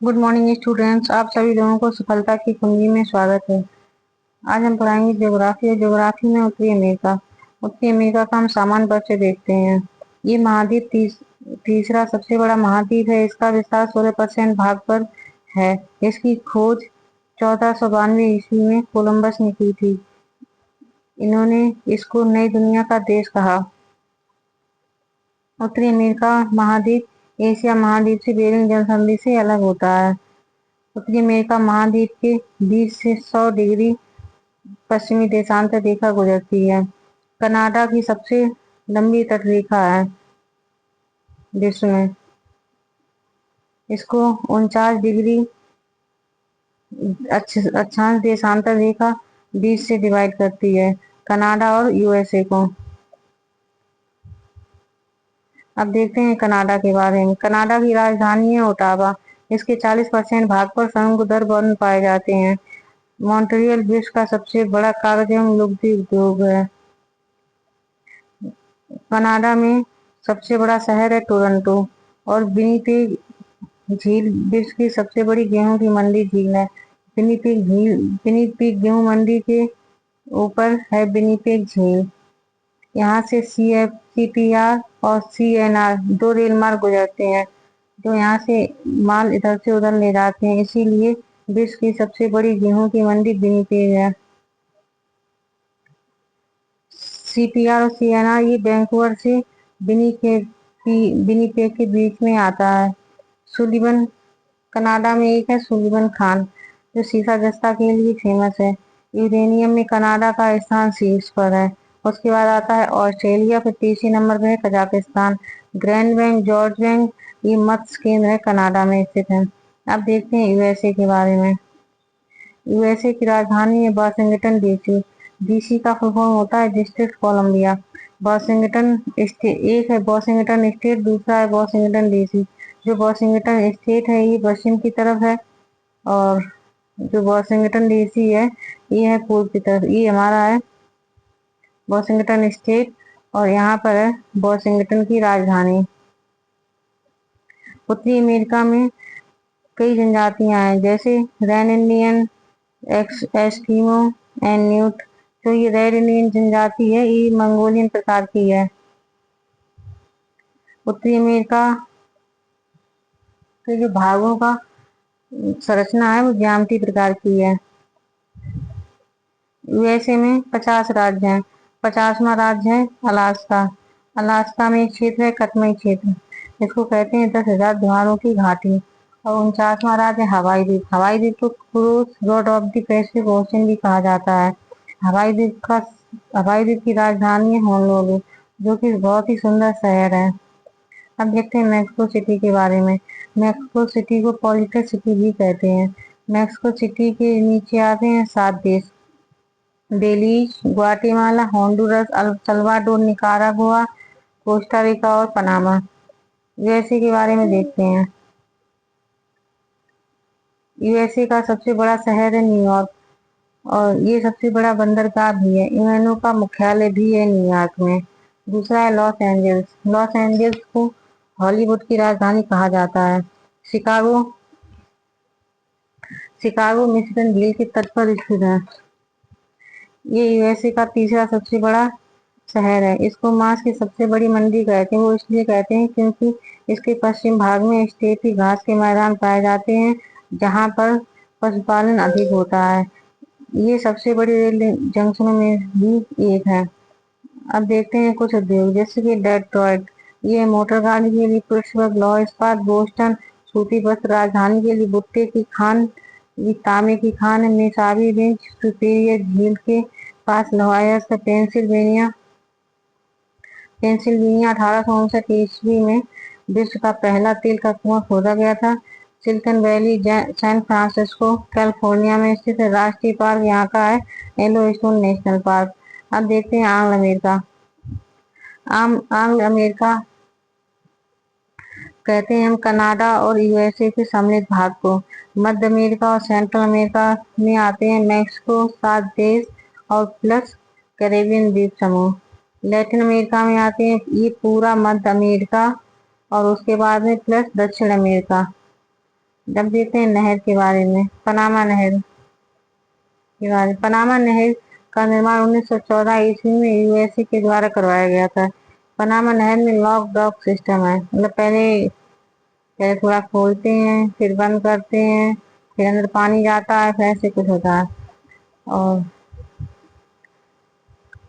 Good morning students. आप सभी लोगों को सफलता की कुंजी में स्वागत है। आज हम पढ़ाएंगे ज्योग्राफी और ज्योग्राफी में उत्तरी अमेरिका। उत्तरी अमेरिका का हम सामान्य परिचय देखते हैं। ये महाद्वीप तीसरा सबसे बड़ा महाद्वीप है। इसका विस्तार 16% भाग पर है। इसकी खोज 1492 ईस्वी में कोलंबस ने की थी। इन्होंने इसको नई दुनिया का देश कहा। उत्तरी अमेरिका महाद्वीप एशिया महाद्वीप से बेरिंग जलसंधि से अलग होता है। उत्तरी अमेरिका महाद्वीप के 20 से 100 डिग्री पश्चिमी देशांतर रेखा गुजरती है। कनाडा की सबसे लंबी तटरेखा है विश्व में। इसको 49 डिग्री अक्षांश देशांतर रेखा 20 से डिवाइड करती है, कनाडा और यूएसए को। अब देखते हैं कनाडा के बारे में। कनाडा की राजधानी है ओटावा। इसके 40% भाग पर समुद्र वन पाए जाते हैं। मॉन्ट्रियल विश्व का सबसे बड़ा कागज एवं लुगदी उद्योग है। कनाडा में सबसे बड़ा शहर है टोरंटो। और विनिपेग झील विश्व की सबसे बड़ी गेहूं की मंडी झील है। विनिपेग गेहूं मंडी के ऊपर है विनिपेग झील। यहाँ से CPR और CNR दो रेल मार्ग गुजरते हैं, जो यहाँ से माल इधर से उधर ले जाते हैं। इसीलिए विश्व की सबसे बड़ी गेहूं की मंडी विनिपेग है। CPR और CNR ये वैंकूवर से विनिपेग के बीच में आता है। सुलिवन कनाडा में एक है सुलिवन खान, जो सीसा जस्ता के लिए फेमस है। यूरेनियम में कनाडा का स्थान शीर्ष पर है। उसके बाद आता है ऑस्ट्रेलिया, फिर तीसरे नंबर पे है Kazakhstan. Grand bank, George bank ये मत्स्य केंद्र है, कनाडा में स्थित है। अब देखते हैं यूएसए के बारे में। यूएसए की राजधानी है वाशिंगटन डीसी। डीसी का फुल फॉर्म होता है डिस्ट्रिक्ट कोलंबिया। वाशिंगटन स्टेट एक है, वाशिंगटन स्टेट, दूसरा है वाशिंगटन डीसी। जो वाशिंगटन स्टेट है ये पश्चिम की तरफ है, और जो वाशिंगटन डीसी है ये है पूर्व की तरफ। ये हमारा है वाशिंगटन स्टेट, और यहाँ पर है वाशिंगटन की राजधानी। उत्तरी अमेरिका में कई जनजातियां हैं, जैसे रैन इंडियन, एस्किमो एंड न्यूट। तो ये रेड इंडियन जनजाति है, ये मंगोलियन प्रकार की है। उत्तरी अमेरिका के जो भागों का संरचना है वो ज्यामिति प्रकार की है। यूएसए में 50 राज्य हैं। 50वां राज्य है अलास्का। अलास्का में एक क्षेत्र है कटमई क्षेत्र, इसको कहते हैं 10,000 द्वारों की घाटी। और 49वां राज्य है हवाई द्वीप। हवाई द्वीप को cruise road of the Pacific ocean भी कहा जाता है। हवाई द्वीप की राजधानी है होनोलुलु, जो कि बहुत ही सुंदर शहर है। अब देखते हैं मैक्सिको सिटी के बारे में। मैक्सिको सिटी को पॉलिटिक सिटी भी कहते हैं। मैक्सिको सिटी के नीचे आते हैं 7 देश: Belize, Guatemala, Honduras, El Salvador, Nicaragua, Costa Rica और पनामा। यूएसए के बारे में देखते हैं। यूएसए का सबसे बड़ा शहर है न्यूयॉर्क, और ये सबसे बड़ा बंदरगाह भी है। यूएनओ का मुख्यालय भी है न्यूयॉर्क में। दूसरा है लॉस एंजल्स। लॉस एंजल्स को हॉलीवुड की राजधानी कहा जाता है। शिकागो शिकागो मिशिगन झील के तट पर स्थित है। ये यूएसए का तीसरा सबसे बड़ा शहर है। इसको मांस की सबसे बड़ी मंडी कहते हैं। वो इसलिए कहते हैं क्योंकि इसके पश्चिम भाग में स्टेपी घास के मैदान पाए जाते हैं, जहाँ पर पशुपालन अधिक होता है। ये सबसे बड़ी रेल जंक्शनों में भी एक है। अब देखते हैं कुछ उद्योग, जैसे कि डेट्रॉयट, ये मोटर गाड़ी के लिए, पिट्सबर्ग लौह इस्पात, बोस्टन सूती वस्त्र, राजधानी के लिए भुट्टे की खान, ये तांबे की खान है, मेसाबी रिंच सुपीरियर झील के पास लोहायस है। पेंसिल्वेनिया 1859 ईस्वी में विश्व का पहला तेल का कुआं खोदा गया था। Silicon Valley San Francisco California में स्थित है। राष्ट्रीय पार्क यहाँ का है येलोस्टोन नेशनल पार्क। अब देखते हैं आंग्ल अमेरिका। आंग्ल अमेरिका कहते हैं हम कनाडा और यूएसए के सम्मिलित भाग को। मध्य अमेरिका और सेंट्रल अमेरिका में आते हैं मैक्सिको 7 देश और प्लस कैरेबियन द्वीप समूह। लैटिन अमेरिका में आते हैं ये पूरा मध्य अमेरिका, और उसके बाद में प्लस दक्षिण अमेरिका। जब देखते हैं नहर के बारे में, पनामा नहर के बारे में। पनामा नहर का निर्माण 1914 ईस्वी में यूएसए के द्वारा करवाया गया था। पनामा नहर में लॉक डॉक सिस्टम है, मतलब पहले पहले थोड़ा खोलते हैं, फिर बंद करते हैं, फिर अंदर पानी जाता है, फिर ऐसे कुछ होता है। और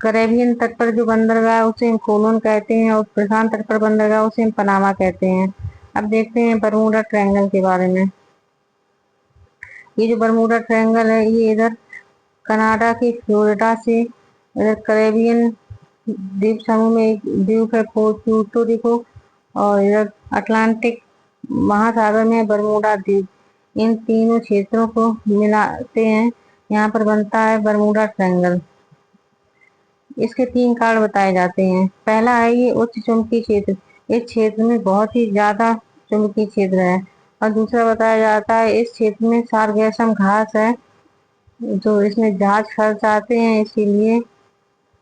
कैरेबियन तट पर जो बंदरगाह है उसे हम कोलोन कहते हैं, और प्रशांत तट पर बंदरगाह उसे हम पनामा कहते हैं। अब देखते हैं बरमूडा ट्रायंगल के बारे में। ये जो बरमूडा ट्रायंगल है, ये इधर कनाडा के फ्लोरिडा से इधर कैरेबियन द्वीप समूह में एक द्वीप है प्यूर्टो रिको, और इधर अटलांटिक महासागर में बरमूडा द्वीप। इन तीनों क्षेत्रों को मिलाते हैं, यहाँ पर बनता है बरमूडा ट्रायंगल। इसके 3 कारण बताए जाते हैं। पहला है ये उच्च चुंबकीय क्षेत्र, इस क्षेत्र में बहुत ही ज्यादा चुंबकीय क्षेत्र है। और दूसरा बताया जाता है इस क्षेत्र में सारगेसम घास है, जो इसमें जहाज फंस जाते हैं, इसीलिए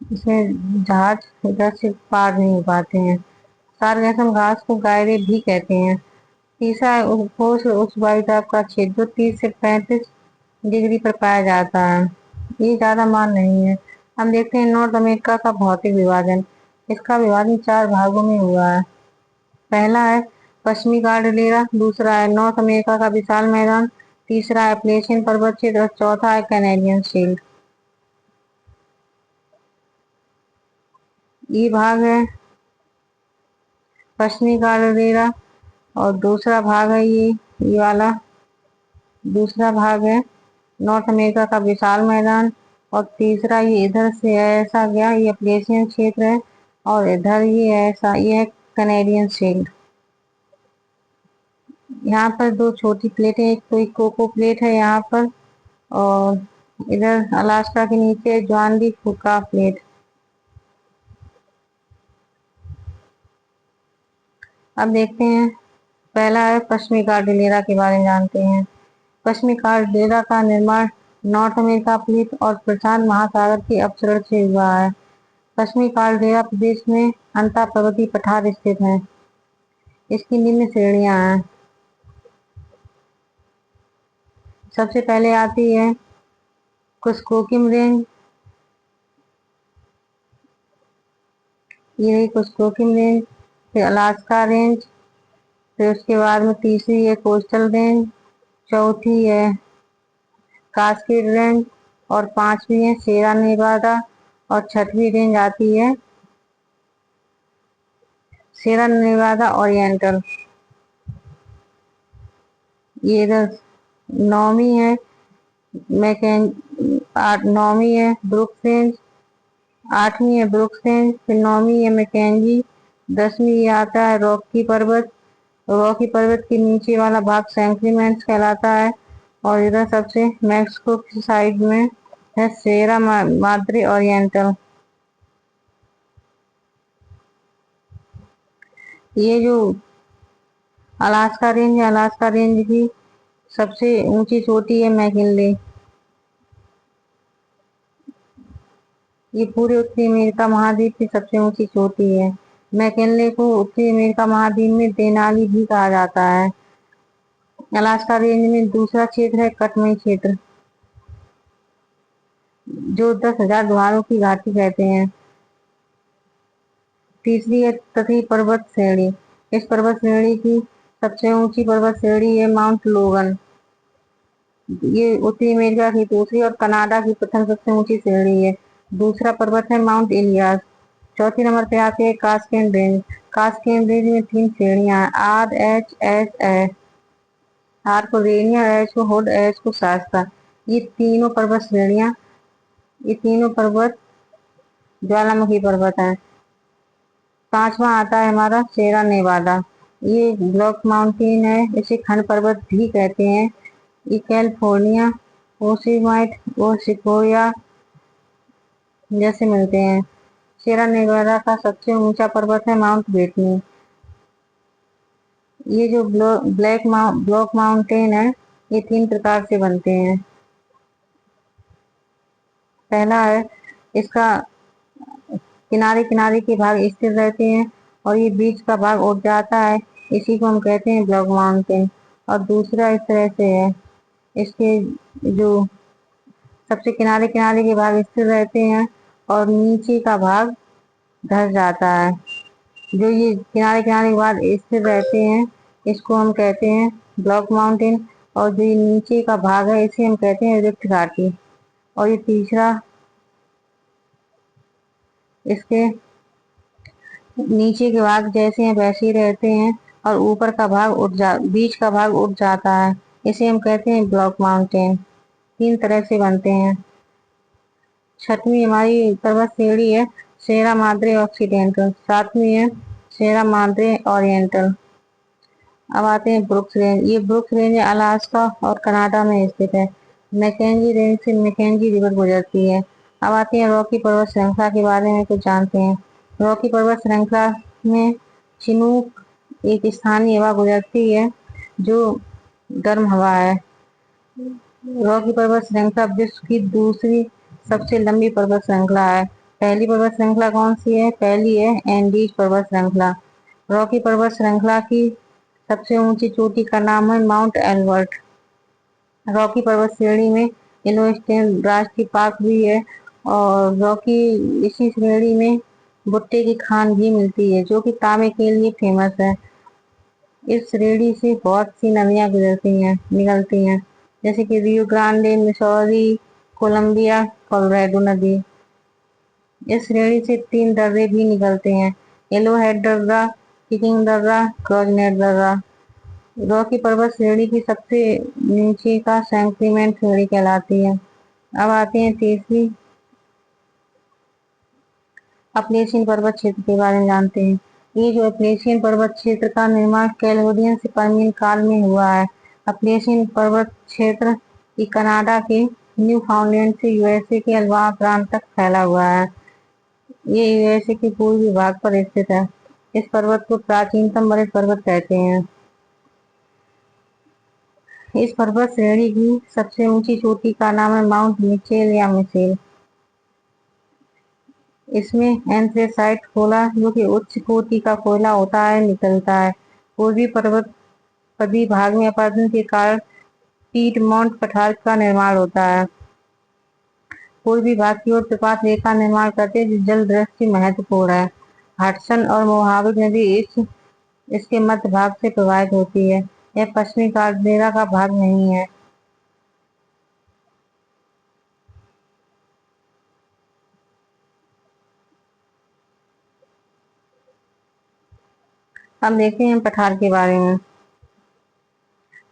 इसमें जहाज इधर से पार नहीं हो पाते हैं। सारगेसम घास को गायरे भी कहते हैं। तीसरा है उपोष्ण उच्च वायुदाब का क्षेत्र, जो 30 से 35 डिग्री पर पाया जाता है। ये ज्यादा मान नहीं है। हम देखते हैं नॉर्थ अमेरिका का भौतिक विभाजन। इसका विभाजन 4 भागों में हुआ है। पहला है पश्चिमी कार्डलेरा, दूसरा है नॉर्थ अमेरिका का विशाल मैदान, तीसरा है अपलेशियन पर्वत क्षेत्र, और चौथा है कैनेडियन शील्ड। ये भाग है पश्चिमी कार्डलेरा, और दूसरा भाग है ये वाला दूसरा भाग है नॉर्थ अमेरिका का विशाल मैदान, और तीसरा ये इधर से ऐसा गया, ये अपलेशियन क्षेत्र है, और इधर ये ऐसा ये है कैनेडियन शील्ड। यहाँ पर 2 छोटी प्लेटें, एक तो एक कोको प्लेट है यहाँ पर, और इधर अलास्का के नीचे जॉन डी फुका प्लेट। अब देखते हैं, पहला है पश्चिमी कार्डिलेरा के बारे में जानते हैं। पश्चिमी कार्डिलेरा का निर्माण नॉर्थ अमेरिका प्लेट और प्रशांत महासागर के अपसरण से हुआ है। पश्चिमी कार्डिलेरा प्रदेश में अंतः पर्वतीय पठार स्थित है। इसकी निम्न श्रेणियां हैं। सबसे पहले आती है कुस्कोकिम रेंज, ये रही कुस्कोकिम रेंज, फिर अलास्का रेंज, फिर उसके बाद में तीसरी है कोस्टल रेंज, चौथी है कास्केड रेंज, और पांचवी है सेरा नेवादा, और छठवीं रेंज आती है सेरा नेवादा ओरिएंटल। ये इधर नौवीं है नौवीं है ब्रुक्स रेंज, 8वीं है ब्रुक्स रेंज, फिर 9वीं है मैकेंजी, 10वीं ये आता है रॉकी पर्वत। रॉकी पर्वत के नीचे वाला भाग सैंक्रीमेंट्स कहलाता है, और इधर सबसे मैक्सिको की साइड में है सेरा माद्रे ओरिएंटल। ये जो अलास्का रेंज है, अलास्का रेंज की सबसे ऊंची चोटी है मैकिनले। ये पूरे उत्तरी अमेरिका महाद्वीप की सबसे ऊंची चोटी है। मैकिनले को उत्तरी अमेरिका महाद्वीप में देनाली भी कहा जाता है। अलास्का रेंज में दूसरा क्षेत्र है कटमई क्षेत्र, जो 10,000 द्वारों की घाटी कहते हैं। तीसरी है तटीय पर्वत श्रेणी। इस पर्वत श्रेणी की सबसे ऊंची पर्वत श्रेणी है माउंट लोगन। ये उत्तरी अमेरिका की दूसरी और कनाडा की प्रथम सबसे ऊंची श्रेणी है। दूसरा पर्वत है माउंट इलियास। चौथी नंबर पे आती है कास्केड रेंज। कास्केड रेंज में 3 श्रेणियां, R, H, S, S. R को रेनियर, एच को हुड, एस को शास्ता। ये तीनों पर्वत श्रेणियां, ये तीनों पर्वत ज्वालामुखी पर्वत है। पांचवा आता है हमारा सेरा नेवादा। ये ब्लॉक माउंटेन है, इसे खंड पर्वत भी कहते हैं। ये कैलिफोर्निया, ओसिमाइट और सिकोया जैसे मिलते हैं। सेरा नेवादा का सबसे ऊंचा पर्वत है माउंट बेटनी। ये जो ब्लॉक माउंटेन है, ये 3 प्रकार से बनते हैं। पहला है इसका किनारे किनारे के भाग स्थिर रहते हैं, और ये बीच का भाग उठ जाता है, इसी को हम कहते हैं ब्लॉक माउंटेन। और दूसरा इस तरह से है। इसके जो सबसे किनारे किनारे के भाग स्थिर रहते हैं और नीचे का भाग धस जाता है। जो ये किनारे किनारे के भाग स्थिर रहते हैं इसको हम कहते हैं ब्लॉक माउंटेन, और जो ये नीचे का भाग है इसे हम कहते हैं रिफ्ट घाटी। और ये तीसरा, इसके नीचे के भाग जैसे हैं वैसे ही रहते हैं और ऊपर का भाग बीच का भाग उठ जाता है, इसे हम कहते हैं ब्लॉक माउंटेन। तीन तरह से बनते हैं। छठवीं हमारी पर्वत श्रेणी है सेरा माद्रे ऑक्सीडेंटल। सातवीं है सेरा माद्रे ओरिएंटल। अब आते हैं ब्रुक्स रेंज। ये ब्रुक्स रेंज अलास्का और कनाडा में स्थित है। मैकेंजी रेंज से मैकेंजी रिवर गुजरती है। अब आते हैं रॉकी पर्वत श्रृंखला के बारे में कुछ जानते हैं। रॉकी पर्वत श्रृंखला में चिनूक एक स्थानीय हवा गुजरती है जो गर्म हवा है। रॉकी पर्वत श्रृंखला विश्व की दूसरी सबसे लंबी पर्वत श्रृंखला है। पहली पर्वत श्रृंखला कौन सी है? पहली है एंडीज पर्वत श्रृंखला। रॉकी पर्वत श्रृंखला की सबसे ऊंची चोटी का नाम है माउंट एल्बर्ट। रॉकी पर्वत श्रेणी में येलोस्टोन राष्ट्रीय पार्क भी है और रॉकी इसी श्रेणी में भुट्टे की खान भी मिलती है जो कि तांबे के लिए फेमस है। इस श्रेणी से बहुत सी नदियां निकलती हैं, जैसे कि Rio Grande, Missouri, Columbia, Colorado नदी। इस श्रेणी से तीन दर्रे भी निकलते हैं, येलो हेड दर्रा, किकिंग दर्रा, क्रॉजनेट दर्रा। रॉकी पर्वत श्रेणी की सबसे नीचे का सैंक्रीमेंट श्रेणी कहलाती है। अब आते हैं तीसरी अपलेशियन पर्वत क्षेत्र के बारे में जानते हैं। ये जो अपलेशियन पर्वत क्षेत्र का निर्माण कैलेडोनियन से परमियन काल में हुआ है। अपलेशियन पर्वत क्षेत्र की कनाडा के न्यू फाउंडलैंड से यूएसए के अल्बामा प्रांत तक फैला हुआ है। ये यूएसए के पूर्वी भाग पर स्थित है। इस पर्वत को प्राचीनतम बरफ पर्वत कहते हैं। इस पर्वत श्रेणी की सबसे ऊंची चोटी का नाम है माउंट मिचेल या मिचेल। इसमें एंथ्रेसाइट कोयला, जो कि उच्च कोटि का कोयला होता है, निकलता है। पूर्वी पर्वत पदी भाग में अपरदन के कारण पीडमोंट पठार का निर्माण होता है। पूर्वी भाग की ओर प्रपात रेखा निर्माण करते हैं जो जल दृष्टि महत्वपूर्ण है। हडसन और मोहावे नदी इसके मध्य भाग से प्रवाहित होती है। यह पश्चिमी कार्डेरा का भाग नहीं है। अब देखते हैं पठार के बारे में।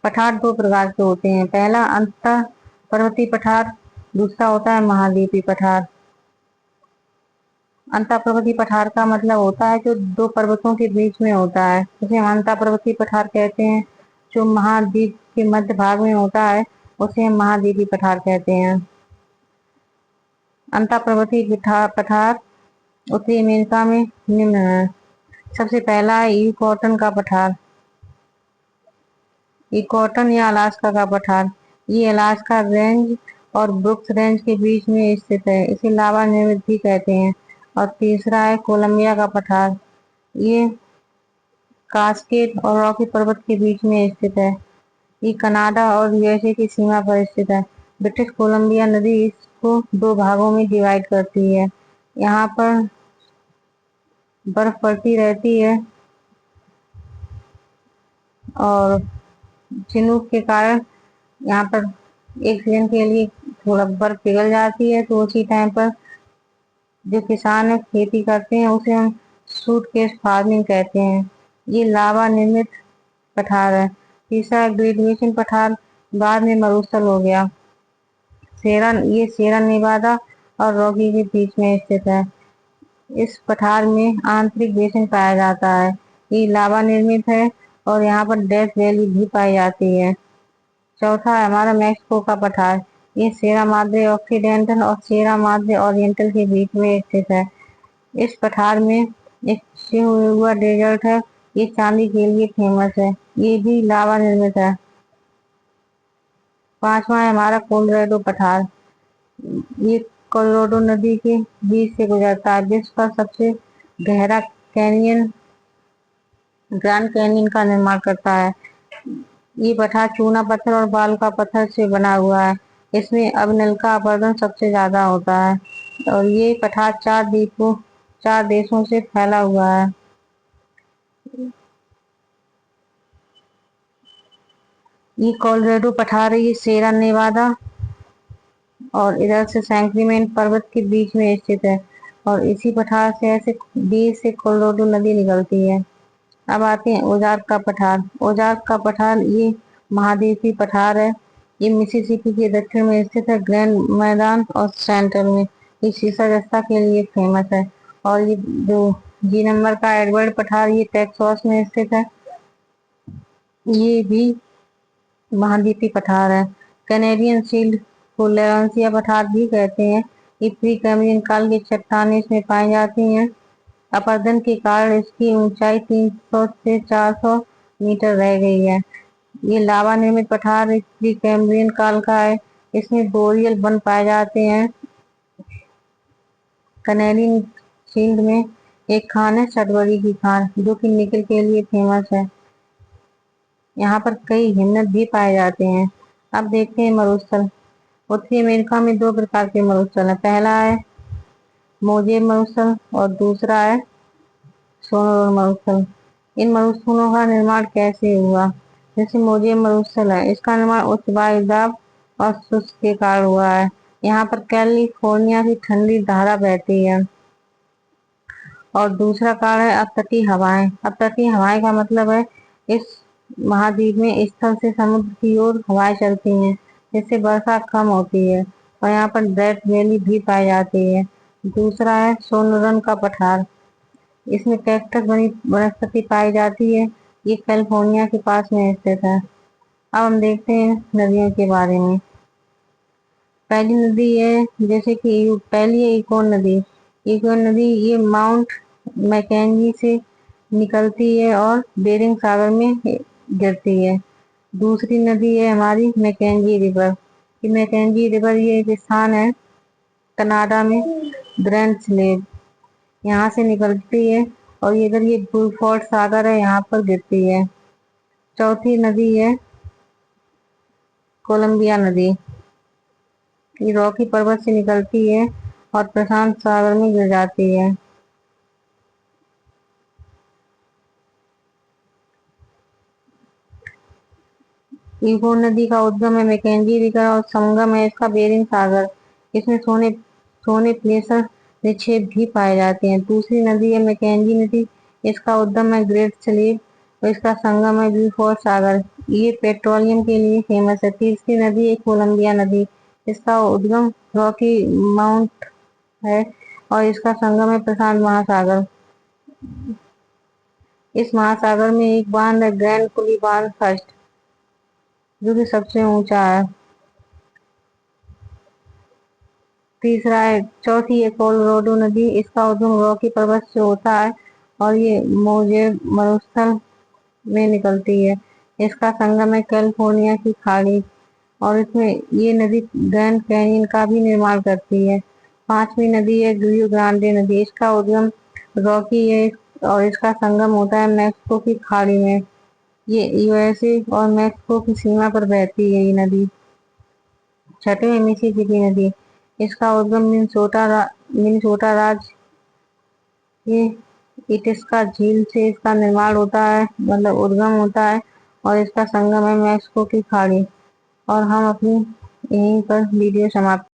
पठार दो प्रकार के होते हैं। पहला अंतः पर्वतीय पठार, दूसरा होता है महाद्वीपीय पठार। अंतः पर्वतीय पठार का मतलब होता है जो दो पर्वतों के बीच में होता है, उसे हम अंतः पर्वतीय पठार कहते हैं। जो महाद्वीप के मध्य भाग में होता है उसे हम महाद्वीपीय पठार कहते हैं। अंतः पर्वतीय पठार उत्तरी अमेरिका में निम्न है। सबसे पहला है यूकॉटन का पठार। यूकॉटन या अलास्का का पठार, ये अलास्का रेंज और ब्रुक्स रेंज के बीच में स्थित है। इसे लावा निर्मित भी कहते हैं। और तीसरा है कोलंबिया का पठार। ये कास्केड और रॉकी पर्वत के बीच में स्थित है। ये कनाडा और यूएसए की सीमा पर स्थित है। ब्रिटिश कोलंबिया नदी इसको दो भागों में डिवाइड करती है। यहाँ पर बर्फ पड़ती रहती है और चिनूक के कारण यहाँ पर एक सीजन के लिए थोड़ा बर्फ पिघल जाती है, तो उसी टाइम पर जो किसान है खेती करते हैं उसे हम सूटकेस फार्मिंग कहते हैं। ये लावा निर्मित पठार है। तीसरा ग्रेजुएशन पठार बाद में मरुस्थल हो गया। ये सेरा नेवादा और रॉकी के बीच में स्थित है। इस पठार में आंतरिक बेसिन पाया जाता है। ये लावा निर्मित है और यहाँ पर डेथ वैली भी पाई जाती है। चौथा है हमारा मैक्सिको का पठार। ये सेरा माद्रे ऑक्सीडेंटल और सेरा माद्रे ओरिएंटल के बीच में स्थित है। इस पठार में एक चिहुआ डेजर्ट है। ये चांदी के लिए फेमस है। ये भी लावा निर्मित है। पांचवा है हमारा कोलोराडो पठार। ये कोलोराडो नदी के बीच से गुजरता है। विश्व का सबसे गहरा कैनियन ग्रैंड कैनियन का निर्माण करता है। ये पठार चूना पत्थर और बाल का पत्थर से बना हुआ है। इसमें अवनल का आवर्धन सबसे ज्यादा होता है और ये पठार चार देशों से फैला हुआ है। ये कोलोराडो पठार है, ये सेरा नेवादा और इधर से सैंक्रीमेंट पर्वत के बीच में स्थित है और इसी पठार से ऐसे बीच से कोलोराडो नदी निकलती है। अब आते हैं ओजार्क का पठार। ओजार्क का पठार ये महाद्वीपीय पठार है। ये मिसिसिपी के दक्षिण में स्थित है, ग्रैंड मैदान और सेंट्रल में। ये सीसा जस्ता के लिए फेमस है। और ये जो जी नंबर का एडवर्ड पठार, ये टेक्सास में स्थित है। ये भी महाद्वीपीय पठार है। कैनेडियन शील्ड को लेवेंसिया पठार भी कहते हैं। ये प्री कैम्ब्रियन काल की चट्टानें इसमें पाई जाती हैं। अपरदन के कारण इसकी ऊंचाई 300 से 400 मीटर रह गई है। ये लावा निर्मित पठार प्री कैम्ब्रियन काल का है। इसमें बोरियल वन पाए जाते हैं। कैनेडियन शील्ड में एक खान है, सटवरी की खान, जो कि निकल के लिए फेमस है। यहाँ पर कई हिमनद भी पाए जाते हैं। अब देखते हैं मरुस्थल। उत्तरी अमेरिका में दो प्रकार के मरुस्थल हैं। पहला है मोजेब मरुस्थल और दूसरा है सोनोर मरुस्थल। इन मरुस्थलों का निर्माण कैसे हुआ? जैसे मोजेब मरुस्थल है, इसका निर्माण उच्च वायु दाब और शुष्क के कारण हुआ है। यहाँ पर कैलिफोर्निया की ठंडी धारा बहती है। और दूसरा कारण है अपतटीय हवाएं। अपतटीय हवाएं का मतलब है इस महाद्वीप में स्थल से समुद्र की ओर हवाएं चलती हैं, जिससे वर्षा कम होती है और यहाँ पर डेथ वैली भी पाई जाती है। दूसरा है सोनोरन का पठार। इसमें कैक्टस वनस्पति पाई जाती है। ये कैलिफोर्निया के पास में स्थित है। अब हम देखते हैं नदियों के बारे में। पहली नदी है जैसे कि पहली है इकोन नदी। इकोन नदी ये माउंट मैकेंजी से निकलती है और बेरिंग सागर में गिरती है। दूसरी नदी है हमारी मैकेंजी रिवर। ये मैकेंजी रिवर ये एक स्थान है कनाडा में, ग्रैंड स्लेव, यहाँ से निकलती है और इधर ये ब्रूफोर्ड सागर है, यहाँ पर गिरती है। चौथी नदी है कोलंबिया नदी। ये रॉकी पर्वत से निकलती है और प्रशांत सागर में गिर जाती है। इगो नदी का उद्गम है मैकेंजी रिवर और संगम है इसका बेरिंग सागर। इसमें सोने प्लेसर निक्षेप भी पाए जाते हैं। दूसरी नदी है मैकेंजी नदी। इसका उद्गम है ग्रेट स्लेव और इसका संगम है ब्यूफोर्ड सागर। ये पेट्रोलियम के लिए फेमस है। तीसरी नदी है कोलंबिया नदी। इसका उद्गम रॉकी माउंट है और इसका संगम है प्रशांत महासागर। इस महासागर में एक बांध है, ग्रैंड कुली बांध फर्स्ट, जो कि सबसे ऊंचा है। तीसरा है चौथी है कोलोराडो नदी। इसका उद्गम रॉकी पर्वत से होता है और ये मोजेब मरुस्थल में निकलती है। इसका संगम है कैलिफोर्निया की खाड़ी और इसमें ये नदी ग्रैंड कैनियन का भी निर्माण करती है। पांचवी नदी है रियो ग्रांडे नदी। इसका उद्गम रॉकी है और इसका संगम होता है मैक्सिको की खाड़ी में। ये यूएसए और मैक्सिको की सीमा पर बहती है ये नदी। छठवीं मिसिसिपी नदी। इसका उद्गम मिनेसोटा राज्य के इटिस्का झील से इसका निर्माण होता है, मतलब उद्गम होता है और इसका संगम है मैक्सिको की खाड़ी। और हम अपनी यहीं पर वीडियो समाप्त